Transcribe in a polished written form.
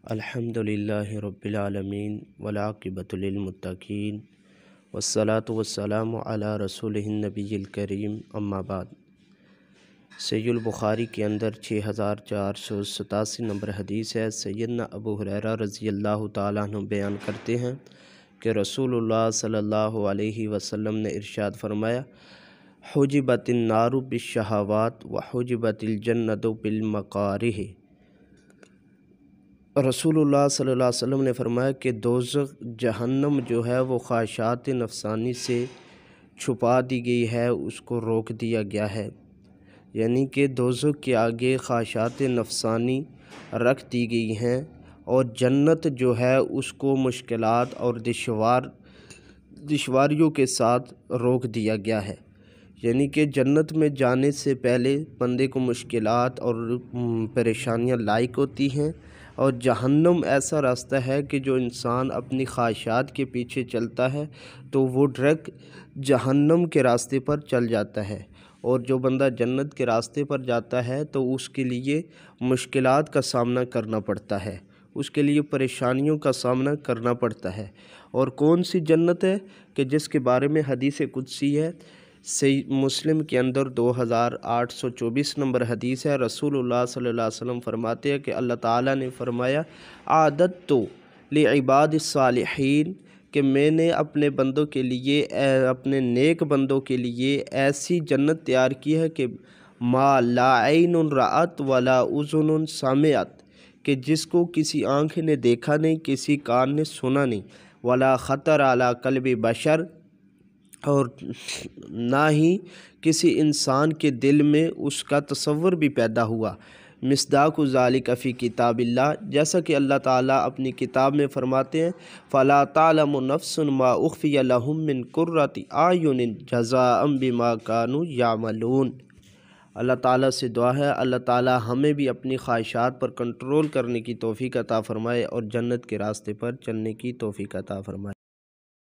الحمدللہ رب العالمین والعاقبۃ للمتقین والصلاة والسلام علی رسولہ النبی الکریم اما بعد۔ صحیح البخاری کے اندر 6487 نمبر حدیث ہے۔ سیدنا ابو ہریرہ رضی اللہ تعالیٰ عنہ بیان کرتے ہیں کہ رسول اللہ صلی اللہ علیہ وسلم نے ارشاد فرمایا، حجبت النار بالشہوات وحجبت الجنت بالمکارہ۔ رسول اللہ صلی اللہ علیہ وسلم نے فرمایا کہ دوزخ جہنم جو ہے وہ خواہشات نفسانی سے چھپا دی گئی ہے، اس کو روک دیا گیا ہے، یعنی کہ دوزخ کے آگے خواہشات نفسانی رکھ دی گئی ہیں، اور جنت جو ہے اس کو مشکلات اور دشواریوں کے ساتھ روک دیا گیا ہے۔ یعنی کہ جنت میں جانے سے پہلے بندے کو مشکلات اور پریشانیاں لاحق ہوتی ہیں، اور جہنم ایسا راستہ ہے کہ جو انسان اپنی خواہشات کے پیچھے چلتا ہے تو وہ ڈائریکٹ جہنم کے راستے پر چل جاتا ہے، اور جو بندہ جنت کے راستے پر جاتا ہے تو اس کے لیے مشکلات کا سامنا کرنا پڑتا ہے، اس کے لیے پریشانیوں کا سامنا کرنا پڑتا ہے۔ اور کون سی جنت ہے کہ جس کے بارے میں حدیث قدسی ہے، صحیح مسلم کے اندر 2824 نمبر حدیث ہے۔ رسول اللہ صلی اللہ علیہ وسلم فرماتے ہیں کہ اللہ تعالیٰ نے فرمایا، اعددت لعباد الصالحین، کہ میں نے اپنے بندوں کے لیے، اپنے نیک بندوں کے لیے ایسی جنت تیار کی ہے کہ ما لا عین رأت ولا اذن سمعت، کہ جس کو کسی آنکھ نے دیکھا نہیں، کسی کان نے سنا نہیں، ولا خطر علی قلب بشر، اور نہ ہی کسی انسان کے دل میں اس کا تصور بھی پیدا ہوا۔ مصداق ذالک فی کتاب اللہ، جیسا کہ اللہ تعالیٰ اپنی کتاب میں فرماتے ہیں، فلا تعلم نفس ما اخفی لهم من قرۃ اعین جزاء بما كانوا یعملون۔ اللہ تعالیٰ سے دعا ہے اللہ تعالیٰ ہمیں بھی اپنی خواہشات پر کنٹرول کرنے کی توفیق عطا فرمائے، اور جنت کے راستے پر چلنے کی توفیق عطا فرمائے۔